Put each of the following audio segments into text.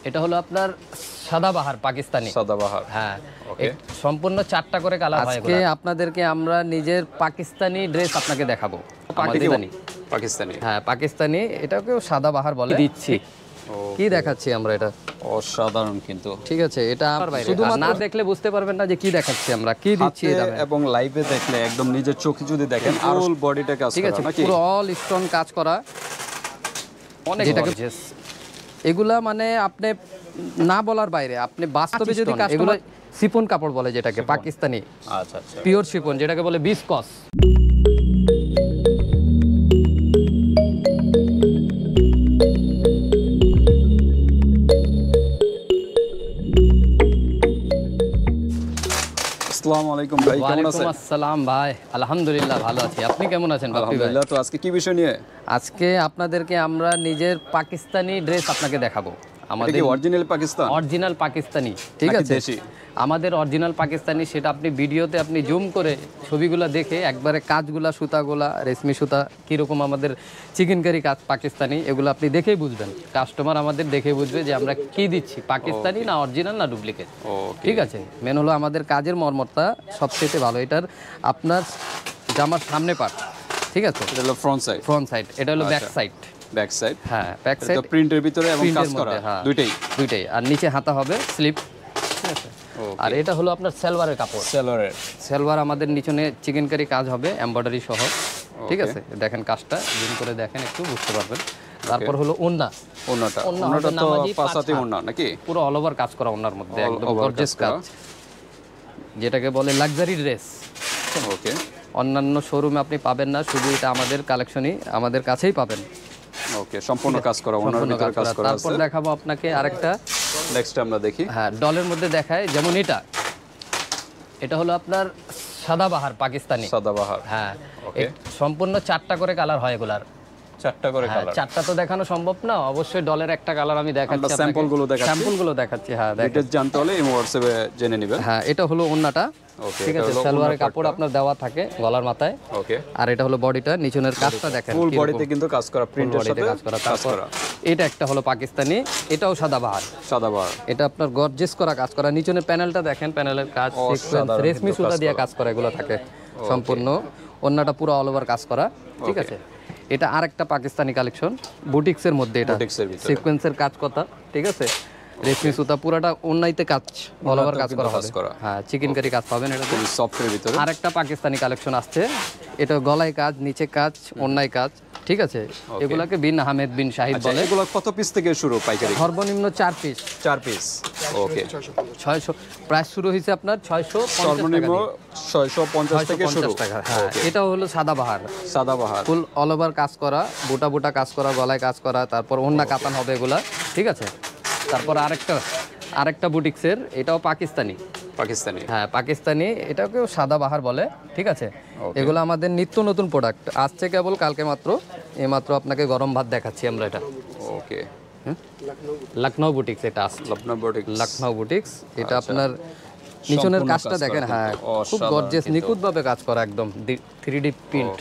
এটা হলো আপনার সাদাবাহার পাকিস্তানি। সাদাবাহার, হ্যাঁ, ওকে। সম্পূর্ণ 4টা করে কালার হয়। আজকে আপনাদেরকে আমরা নিজের পাকিস্তানি ড্রেস আপনাকে দেখাবো। পাকিস্তানি, পাকিস্তানি, হ্যাঁ পাকিস্তানি, এটাকেও সাদাবাহার বলে। দিচ্ছি কি দেখাচ্ছি আমরা, এটা অসাধারণ কিন্তু। ঠিক আছে, এটা শুধু না দেখলে বুঝতে পারবেন না যে কি দেখাচ্ছি আমরা, কি দিচ্ছি। এবং লাইভে দেখলে একদম নিজের চোখে যদি দেখেন ফুল বডিটা কাজ করা, ঠিক আছে, নাকি পুরো অল স্টোন কাজ করা অনেক। এগুলা মানে আপনি না বলার বাইরে, আপনি বাস্তবে যদি এগুলো শিফন কাপড় বলে যেটাকে, পাকিস্তানি। আচ্ছা আচ্ছা, পিওর শিফন যেটাকে বলে বিসকস। আসসালামু আলাইকুম ভাই, কেমন আছেন? ওয়ালাইকুম আসসালাম ভাই, আলহামদুলিল্লাহ ভালো আছি। আপনি কেমন আছেন? আলহামদুলিল্লাহ। তো আজকে কি বিষয় নিয়ে? আজকে আপনাদেরকে আমরা নিজের পাকিস্তানি ড্রেস আপনাকে দেখাবো। আমাদের অরিজিনাল পাকিস্তান, অরিজিনাল পাকিস্তানি, ঠিক আছে। আমাদের অরিজিনাল পাকিস্তানি, সেটা আপনি ভিডিওতে আপনি জুম করে ছবিগুলো দেখে একবারে কাজগুলা, সুতাগুলা, রেশমি সুতা কীরকম, আমাদের চিকেনকারি কাজ পাকিস্তানি, এগুলো আপনি দেখেই বুঝবেন। কাস্টমার আমাদের দেখে বুঝবে যে আমরা কি দিচ্ছি, পাকিস্তানি না অরিজিনাল না ডুপ্লিকেট। ঠিক আছে, মেন হলো আমাদের কাজের মর্মরটা সবচেয়ে ভালো। এটার আপনার জামার সামনে পার্ট, ঠিক আছে, এটা হলো ফ্রন্ট সাইড, এটা হলো ব্যাক সাইড। ব্যাক সাইড, হ্যাঁ ব্যাক সাইড, তো প্রিন্টের ভিতরে এবং কাজ করা, দুইটাই। আর নিচে হাতা হবে স্লিপ, ঠিক আছে। আর এটা হলো আপনার সালোয়ারের কাপড়, সালোয়ার আমাদের নিচনে চিকেনকারি কাজ হবে এমব্রয়ডারি সহ, ঠিক আছে। দেখেন কাজটা জুম করে দেখেন, একটু বুঝতে পারবেন। তারপর হলো ওন্নাটা তো পাঁচাতি ওন্না নাকি, পুরো অল ওভার কাজ করা ওন্নার মধ্যে, একদম গর্জিয়াস কাজ, যেটাকে বলে লাক্সারি ড্রেস। ওকে, অন্যান্য শোরুমে আপনি পাবেন না, শুধু এটা আমাদের কালেকশনই, আমাদের কাছেই পাবেন। ওকে, সম্পূর্ণ কাজ করা, ওনার ভিতরে কাজ করা আছে। তারপর দেখাবো আপনাকে আরেকটা, নেক্সট আমরা দেখি। হ্যাঁ, ডলের মধ্যে দেখায়, যেমন এটা হলো আপনার সাদাবাহার পাকিস্তানি। সাদাবাহার, হ্যাঁ, সম্পূর্ণ 4টা করে কালার হয় এগুলার। 4টা করে কালার, 4টা তো দেখানো সম্ভব না, অবশ্যই ডলের একটা কালার আমি দেখাচ্ছি, স্যাম্পলগুলো দেখাচ্ছি। হ্যাঁ, ডিটেইলস জানতে হলে এই হোয়াটসঅ্যাপে জেনে নেবেন। হ্যাঁ, এটা হলো ওন্নাটা, ওকে, ঠিক আছে। সালোয়ারের কাপড় আপনার দেওয়া থাকে গলার মাথায়, ওকে। আর এটা হলো বডিটা, নিচনের কাজটা দেখেন, ফুল বডিতে কিন্তু কাজ করা, প্রিন্টের সাথে কাজ করা। তারপর এটা একটা হলো পাকিস্তানি, এটাও সাদাবাহার। এটা আপনার গর্জিয়াস করা কাজ করা, নিচনের প্যানেলটা দেখেন, প্যানেলের কাজ সিকোয়েন্স রেশমি সুতা দিয়ে কাজ করা, এগুলো থাকে সম্পূর্ণ। ওন্নাটা পুরো অল ওভার কাজ করা, ঠিক আছে। এটা আরেকটা পাকিস্তানি কালেকশন, বুটিক্সের মধ্যে, এটা সিকোয়েন্সের কাজ কথা, ঠিক আছে। রেশমি সুতা পুরাটা ওন্নাইতে কাজ, অল ওভার কাজ করা হবে। হ্যাঁ, চিকেনকারি কাজ পাবেন, এটা খুব সফটের ভিতরে। আরেকটা পাকিস্তানি কালেকশন আসছে, এটা গলায় কাজ, নিচে কাজ, ওন্নায় কাজ, ঠিক আছে। এগুলাকে বিন আহমেদ বিন শাহিদ বলে। এগুলো কত পিস থেকে শুরু পাইকারি? সর্বনিম্ন 4 পিস। ওকে, 600 প্রাইস শুরু হয়েছে আপনার 650 সর্বনিম্ন 650 থেকে শুরু টাকা। হ্যাঁ, এটা হলো সাদাবাহার, ফুল অল ওভার কাজ করা, বুটা বুটা কাজ করা, গলায় কাজ করা, তারপর ওন্না কাতান হবে এগুলা, ঠিক আছে। তারপর আরেকটা বুটিক্সের, এটাও পাকিস্তানি। হ্যাঁ, পাকিস্তানি, এটাকেও সাদাবাহার বলে, ঠিক আছে। এগুলো আমাদের নিত্য নতুন প্রোডাক্ট, আসছে কেবল কালকে মাত্র, এইমাত্র আপনাকে গরম ভাত দেখাচ্ছি আমরা এটা। ওকে, লখনৌ বুটিক্স, এটা আসছে লখনৌ বুটিক্স। এটা আপনার নিচনের কাজটা দেখেন, হ্যাঁ খুব গর্জিয়াস, নিখুঁতভাবে কাজ করা, একদম 3D প্রিন্ট।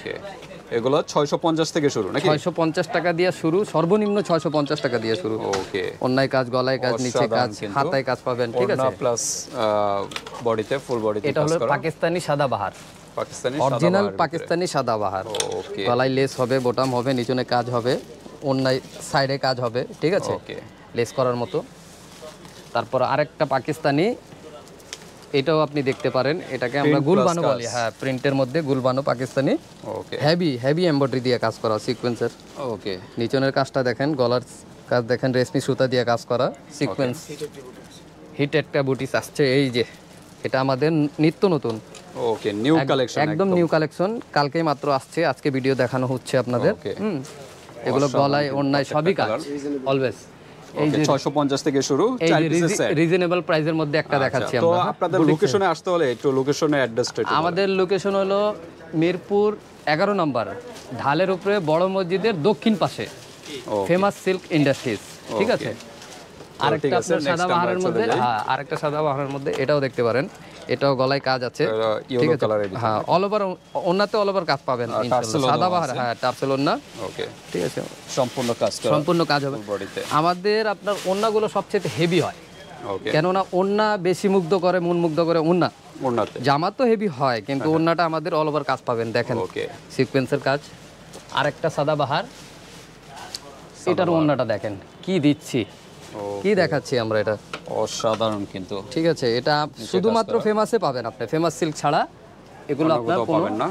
এগুলো 650 থেকে শুরু নাকি? 650 টাকা দিয়ে শুরু, সর্বনিম্ন 650 টাকা দিয়ে শুরু। ওকে, অন্যায় কাজ, গলায় কাজ, নিচে কাজ, হাতায় কাজ পাবেন, ঠিক আছে। প্লাস বডিতে, ফুল বডিতে এটা হলো পাকিস্তানি সাদাবাহার, অরিজিনাল পাকিস্তানি সাদাবাহার। গলায় লেস হবে, বোটাম হবে, নিচনে কাজ হবে, অন্যায় সাইডে কাজ হবে, ঠিক আছে, লেস করার মতো। তারপর আরেকটা পাকিস্তানি, এটাও আপনি দেখতে পারেন, এটাকে আমরা গুলবানো বলি। হ্যাঁ, প্রিন্টের মধ্যে গুলবানো পাকিস্তানি, হেভি এমব্রয়ডারি দিয়ে কাজ করা, সিকোয়েন্সের। ওকে, নিচনের কাজটা দেখেন, গলার কাজ দেখেন, রেশমি সুতা দিয়ে কাজ করা, সিকোয়েন্স। হিট একটা বুটিস আসছে, এই যে এটা আমাদের নিত্য নতুন, ওকে, নিউ কালেকশন, একদম নিউ কালেকশন, কালকেই মাত্র আসছে, আজকে ভিডিও দেখানো হচ্ছে আপনাদের। এগুলো গলায়, ওন্নায় সবই কাজ, অলওয়েজ। এই যে 650 থেকে শুরু, 4 পিসের সেট, রিজনেবল প্রাইসের মধ্যে একটা দেখাচ্ছি আমরা। তো আপনাদের লোকেশনে আসতে হলে একটু লোকেশনে অ্যাড্রেসটা একটু। আমাদের লোকেশন হলো মিরপুর 11 নম্বর, ঢালের উপরে বড় মসজিদের দক্ষিণ পাশে, ফেমাস সিল্ক ইন্ডাস্ট্রিজ, ঠিক আছে। আরেকটা আপনার সাদাবাহারের মধ্যে, হ্যাঁ আরেকটা সাদাবাহারের মধ্যে, এটাও দেখতে পারেন। এটাও গলায় কাজ আছে, ঠিক আছে। হ্যাঁ, অল ওভার ওন্নাতে অল ওভার কাজ পাবেন ইনশাআল্লাহ। সাদাবাহার, হ্যাঁ টার্সেল ওন্না। ওকে, ঠিক আছে, সম্পূর্ণ কাজ করা, সম্পূর্ণ কাজ হবে বডিতে। আমাদের আপনার ওন্নাগুলো সবচেয়ে হেভি হয়, ওকে, কেননা ওন্না বেশি মুগ্ধ করে, মন মুগ্ধ করে ওন্না। ওন্নাতে জামা তো হেভি হয়, কিন্তু ওন্নাটা আমাদের অল ওভার কাজ পাবেন, দেখেন ওকে, সিকোয়েন্সের কাজ। আরেকটা সাদাবাহার, এটার ওন্নাটা দেখেন কি দিচ্ছি, কি দেখাচ্ছি আমরা, এটা অসাধারণ কিন্তু, ঠিক আছে। এটা শুধুমাত্র ফেমাসে পাবেন আপনি, ফেমাস সিল্ক ছাড়া এগুলো আপনার পাবেন না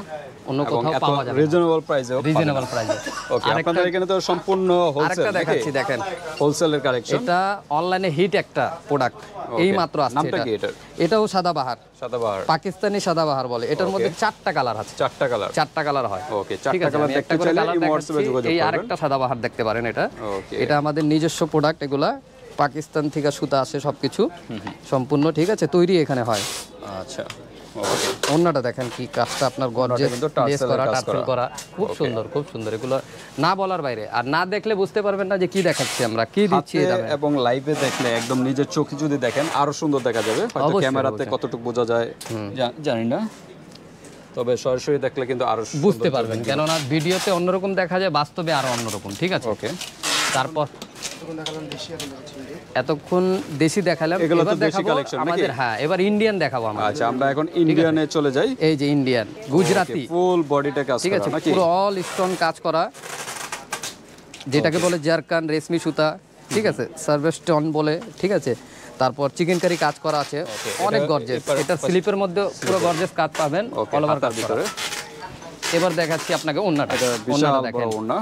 অন্য কোথাও পাওয়া যাবে না। রিজনেবল প্রাইসে, রিজনেবল প্রাইসে। ওকে, আপনাদের এখানে তো সম্পূর্ণ হোলসেল। আরেকটা দেখাচ্ছি, দেখেন হোলসেলের কালেকশন। এটা অনলাইনে হিট একটা প্রোডাক্ট, এই মাত্র আসছে। নামটা কি এটার? এটাও সাদাবাহার, সাদাবাহার, পাকিস্তানি সাদাবাহার বলে। এটার মধ্যে 4টা কালার আছে, 4টা কালার, 4টা কালার হয়। ওকে, ঠিক 4টা আছে, কালার আমি দেখতে একটা করে চাইলে কালার এই হোয়াটসঅ্যাপে দেখাচ্ছি। যোগাযোগ এই করবেন। আরেকটা সাদাবাহার দেখতে পারেন, এটা ওকে, এটা আমাদের নিজস্ব প্রোডাক্ট, এগুলা পাকিস্তান থেকে সুতা আসে সবকিছু সম্পূর্ণ, ঠিক আছে, তৈরি এখানে হয়। আচ্ছা, ওকে, ওন্নাটা দেখেন কি কাজটা আপনার গর্জিয়াস কিন্তু লেস করা, টার্সেল করা, খুব সুন্দর, খুব সুন্দর। এগুলো না বলার বাইরে, আর না দেখলে বুঝতে পারবেন না যে কি দেখাচ্ছি আমরা, কি দিচ্ছি। হাতে এটা এবং লাইভে দেখলে একদম নিজের চোখে যদি দেখেন আরো সুন্দর দেখা যাবে। হয়তো অবশ্যই, ক্যামেরাতে কতটুকু বোঝা যায় জানি না, তবে সরাসরি দেখলে কিন্তু আরো বুঝতে পারবেন, কেননা ভিডিওতে অন্যরকম দেখা যায়, বাস্তবে আরো অন্যরকম, ঠিক আছে। ওকে, তারপর এতক্ষণ দেশি দেখালাম, এগুলো তো এবার দেশি দেখাবো কালেকশন নাকি? আমাদের, হ্যাঁ এবার ইন্ডিয়ান দেখাবো আমরা। আচ্ছা, আমরা এখন ইন্ডিয়ানে চলে যাই। এই যে ইন্ডিয়ান গুজরাতি, ফুল বডিটা কাজ ঠিক করা আছে, নাকি? পুরো অল স্টোন কাজ করা, যেটাকে বলে জারকান রেশমি সুতা, ঠিক আছে, সার্ভে স্টোন বলে, ঠিক আছে। তারপর চিকেন কারি কাজ করা আছে, অনেক গর্জিয়াস। এটা স্লিপের মধ্যে পুরো গর্জিয়াস কাজ পাবেন, অল ওভার কাজ করা। এবার দেখাচ্ছি আপনাকে ওন্নাটা, বিশাল বড় ওন্না,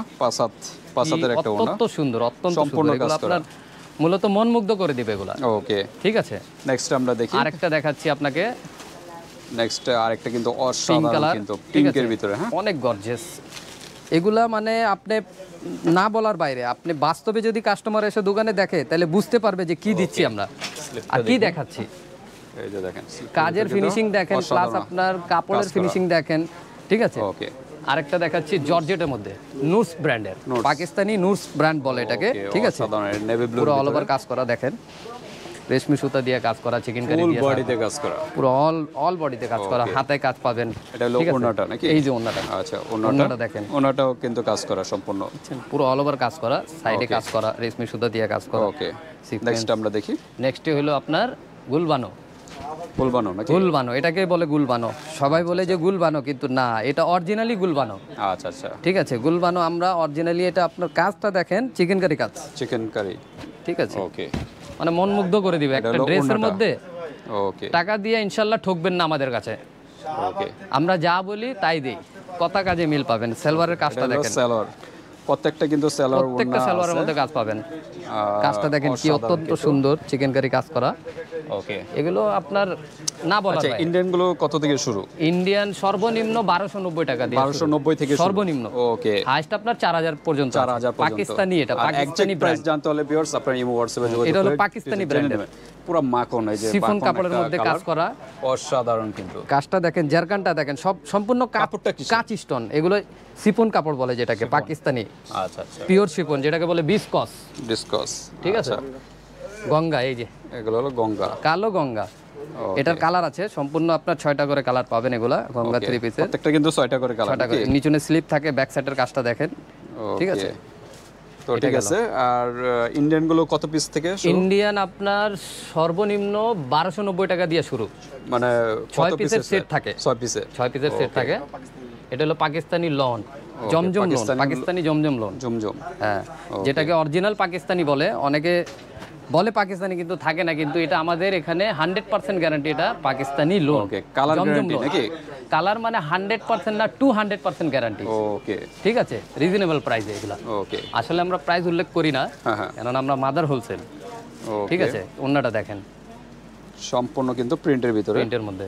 পাঁচাতের একটা ওন্না, অত্যন্ত সুন্দর, অত্যন্ত সুন্দর। এগুলো আপনার মূলত মন মুগ্ধ করে দিবে এগুলা। ওকে, ঠিক আছে, নেক্সট আমরা দেখি। আরেকটা দেখাচ্ছি আপনাকে, নেক্সট আরেকটা কিন্তু পিঙ্ক অসাধারণ কালার, কিন্তু, ঠিক পিঙ্কের আছে, ভিতরে, হ্যাঁ অনেক গর্জিয়াস। এগুলা মানে আপনি না বলার বাইরে, আপনি বাস্তবে যদি কাস্টমার এসে দোকানে দেখে তাহলে বুঝতে পারবে যে কি দিচ্ছি আমরা আর কি দেখাচ্ছি। এই যে দেখেন কাজের ফিনিশিং দেখেন, প্লাস আপনার কাপড়ের ফিনিশিং দেখেন, ঠিক আছে। ওকে, আরেকটা দেখাচ্ছি জর্জেটের মধ্যে, নুস ব্র্যান্ডের, পাকিস্তানি নুস ব্র্যান্ড বলে এটাকে, ঠিক আছে। নেভি ব্লু, পুরো অল ওভার কাজ করা, দেখেন রেশমি সুতা দিয়ে কাজ করা, চিকেন কারি ফুল দিয়ে বডিতে কাজ করা, পুরো অল বডিতে কাজ করা, হাতে কাজ পাবেন। এটা হলো ওন্নাটা নাকি? এই যে ওন্নাটা, আচ্ছা, ওন্নাটা দেখেন, ওন্নাটাও কিন্তু কাজ করা সম্পূর্ণ, পুরো অল ওভার কাজ করা, সাইডে কাজ করা, রেশমি সুতা দিয়ে কাজ করা। ওকে, নেক্সট আমরা দেখি। নেক্সট হলো আপনার গুলবানো, ফুলবানো নাকি? গুলবানো, এটাকে বলে গুলবানো। সবাই বলে যে গুলবানো, কিন্তু না, এটা অরিজিনালি গুলবানো। আচ্ছা আচ্ছা, ঠিক আছে, গুলবানো আমরা অরিজিনালি, এটা আপনার কাজটা দেখেন চিকেন কারি কাজ, চিকেন কারি, ঠিক আছে। ওকে, মানে মন মুগ্ধ করে দিবে একটা ড্রেসের মধ্যে। ওকে, টাকা দিয়ে ইনশাল্লাহ ঠকবেন না আমাদের কাছে, ওকে, আমরা যা বলি তাই দেই, কথা কাজে মিল পাবেন। সালোয়ারের কাজটা দেখেন, সালোয়ার, প্রত্যেকটা কিন্তু সালোয়ার, প্রত্যেকটা সালোয়ারের মধ্যে কাজ পাবেন। কাজটা দেখেন কি অত্যন্ত সুন্দর, চিকেন কারি কাজ করা। ওকে, এগুলো আপনার না বলা আচ্ছা, যায়। ইন্ডিয়ান গুলো কত থেকে শুরু? ইন্ডিয়ান সর্বনিম্ন 1290 টাকা দিয়ে, 1290 থেকে শুরু, সর্বনিম্ন। ওকে, হাইস্ট আপনার 4000 পর্যন্ত, 4000 পর্যন্ত। পাকিস্তানি, এটা আর পাকিস্তানি প্রাইস ব্র্যান্ড। জানতে হলে ভিউয়ার্স আপনারা ইমো হোয়াটসঅ্যাপে যোগাযোগ এটা হলো করে পাকিস্তানি জেনে ব্র্যান্ডের, নেবেন। পুরো মাখন, এই যে শিফন মাখন কাপড়ের একটা মধ্যে কাজ কালার, করা, অসাধারণ কিন্তু। কাজটা দেখেন, জারকানটা দেখেন, সব সম্পূর্ণ কাপড়টা কিসের? কাঁচ স্টোন, এগুলো শিফন কাপড় বলে যেটাকে, পাকিস্তানি আচ্ছা আচ্ছা, পিওর শিফন, যেটাকে বলে বিসকস, ডিসকাস, ঠিক আছে। গঙ্গা, এই যে এগুলো হলো গঙ্গা, কালো গঙ্গা, এটার কালার আছে সম্পূর্ণ আপনার 6টা করে কালার পাবেন। এগুলা গঙ্গা 3 পিসের, প্রত্যেকটা কিন্তু 6টা করে কালার, 6টা করে, নিচনে স্লিপ থাকে, ব্যাক সাইডের কাজটা দেখেন, ঠিক আছে। তো ঠিক আছে। আর ইন্ডিয়ান গুলো কত পিস থেকে শুরু? ইন্ডিয়ান আপনার সর্বনিম্ন 1290 টাকা দিয়ে শুরু, মানে 6 পিসের সেট থাকে, 6 পিসে, 6 পিসের সেট থাকে। এটা হলো পাকিস্তানি লন, জমজম লোন, পাকিস্তানি জমজম লোন, জমজম, হ্যাঁ, যেটাকে অরিজিনাল পাকিস্তানি বলে। অনেকে বলে পাকিস্তানি কিন্তু থাকে না, কিন্তু এটা আমাদের এখানে 100% গ্যারান্টি, এটা পাকিস্তানি লোন। ওকে, কালার গ্যারান্টি নাকি? কালার মানে 100% না 200% গ্যারান্টি, ওকে, ঠিক আছে, রিজনেবল প্রাইসে এগুলা। ওকে, আসলে আমরা প্রাইস উল্লেখ করি না, হ্যাঁ, কারণ আমরা মাদার হোলসেল, ঠিক আছে। ওন্নাটা দেখেন, সম্পূর্ণ কিন্তু প্রিন্টের ভিতরে, প্রিন্টের মধ্যে।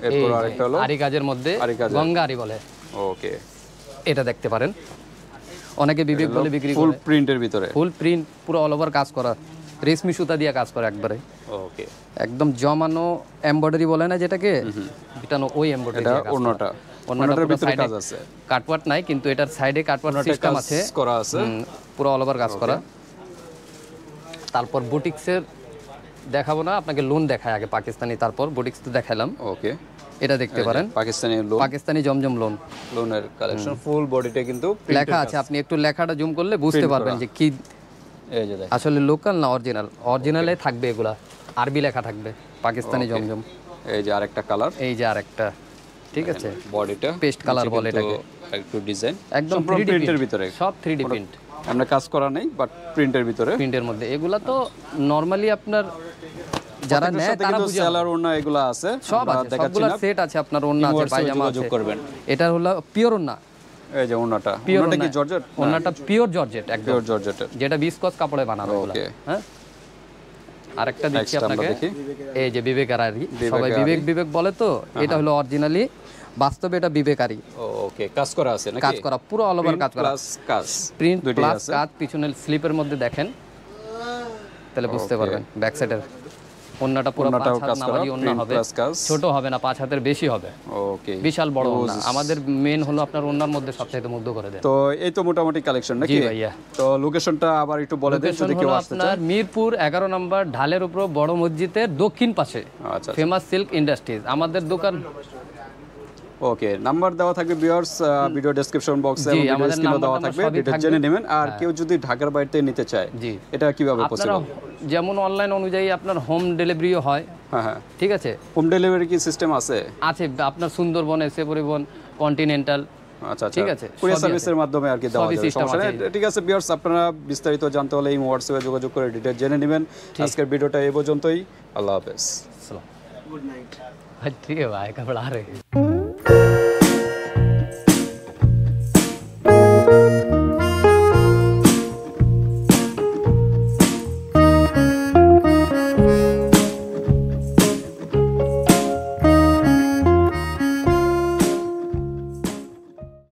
এরপর আরেকটা হলো আরি কাজের মধ্যে, আরি কাজের, গঙ্গা আরি বলে, ওকে, এটা দেখতে পারেন। অনেকে বিবেক বলে বিক্রি করে, ফুল প্রিন্টের ভিতরে, ফুল প্রিন্ট, পুরো অল ওভার কাজ করা, রেশমি সুতা দিয়ে কাজ করা একবারে, ওকে, একদম জমানো এমব্রয়ডারি বলে না যেটাকে, এটা ওই এমব্রয়ডারি। এটা ওন্নাটা, ওন্নাটার ভিতরে কাজ আছে, কাটওয়ার্ক নাই, কিন্তু এটার সাইডে কাটওয়ার্ক সিস্টেম আছে, করা আছে, পুরো অল ওভার কাজ করা। তারপর বুটিক্সের দেখাবো না, আপনাকে লোন দেখায় আগে পাকিস্তানি, তারপর বুটিক্স তো দেখালাম। ওকে, এটা দেখতে পারেন, পাকিস্তানি লোন, পাকিস্তানি জমজম লোন, লোনের কালেকশন। ফুল বডিতে কিন্তু লেখা আছে, আপনি একটু লেখাটা জুম করলে বুঝতে পারবেন যে কি এই যে দেখেন আসলে লোকাল না অরিজিনাল। অরিজিনালে থাকবে এগুলা, আরবি লেখা থাকবে পাকিস্তানি জমজম। এই যে আরেকটা কালার, এই যে আরেকটা, ঠিক আছে, বডিটা পেস্ট কালার বলে এটাকে, একটু ডিজাইন একদম সম্পূর্ণ 3D প্রিন্টের ভিতরে, সব 3D প্রিন্ট, আমরা কাজ করা নেই বাট প্রিন্টের ভিতরে, প্রিন্টের মধ্যে। এগুলা তো নরমালি আপনার যারা নেয় তারা বুঝে, সেলার ওন্না এগুলো আছে, সব আছে, সবগুলা সেট আছে, আপনার ওন্না আছে, পায়জামা আছে। করবেন এটা হলো পিওর ওন্না, এই যে ওন্নাটা, পিওর ওন্নাটা কি জর্জেট? ওন্নাটা পিওর জর্জেট, একদম পিওর জর্জেটের, যেটা বিসকস কাপড়ে বানানো এগুলা। ওকে, হ্যাঁ, আরেকটা দিচ্ছি Next আমরা আপনাকে, দেখি। এই যে বিবেকারি, সবাই বিবেক বিবেক বলে তো, এটা হলো অরিজিনালি, বাস্তবে এটা বিবেকারি, ওকে, কাজ করা আছে নাকি? কাজ করা পুরো অল ওভার কাজ করা, প্লাস কাজ, প্রিন্ট দুইটাই প্লাস আছে। কাজ। পিছনের স্লিপের মধ্যে দেখেন, তাহলে বুঝতে পারবেন। ব্যাক সাইডের ওন্নাটা পুরো 5 ওন্নাটাও হাত কাজ করা, নামাজি ওন্না প্রিন্ট হবে, প্লাস কাজ, ছোট হবে না, 5 হাতের বেশি হবে, ওকে, বিশাল বড় ওন্না। আমাদের মেন হলো আপনার ওন্নার মধ্যে সবচেয়ে মুগ্ধ করে দেয়। তো এই তো মোটামুটি কালেকশন নাকি? জি ভাইয়া। তো লোকেশনটা আবার একটু বলে দেন যদি কেউ হলো আসতে চায়। আপনার মিরপুর 11 নম্বর ঢালের উপর বড় মসজিদের দক্ষিণ পাশে, আচ্ছা, ফেমাস সিল্ক ইন্ডাস্ট্রিজ আমাদের দোকান। ওকে, নাম্বার দেওয়া থাকবে ভিউয়ার্স ভিডিও ডেসক্রিপশন বক্সে, জি, এবং ভিডিও আমাদের স্ক্রিনে দেওয়া নাম্বার থাকবে, সবই ডিটেইলস থাকবে। জেনে নেবেন। আর কেউ যদি ঢাকার বাইরে নিতে চায়, জি, এটা কিভাবে আপনারা পসিবল? যেমন অনলাইন অনুযায়ী আপনার হোম ডেলিভারিও হয়, হ্যাঁ হ্যাঁ, ঠিক আছে, হোম ডেলিভারি কি সিস্টেম আছে? আছে আপনার সুন্দরবন, এসে পরিবহন, কন্টিনেন্টাল, আচ্ছা, ঠিক আছে, কুরিয়ার সবই সার্ভিসের মাধ্যমে আর কি দেওয়া সবই যাবে, system সমস্যা নেই। আছে। ঠিক আছে ভিউয়ার্স, আপনারা বিস্তারিত জানতে হলে এই হোয়াটসঅ্যাপে যোগাযোগ করে ডিটেইলস জেনে নেবেন। আজকের ভিডিওটা এই পর্যন্তই, আল্লাহ হাফেজ। Good night. ठीक है भाई, कपड़ा आ रहे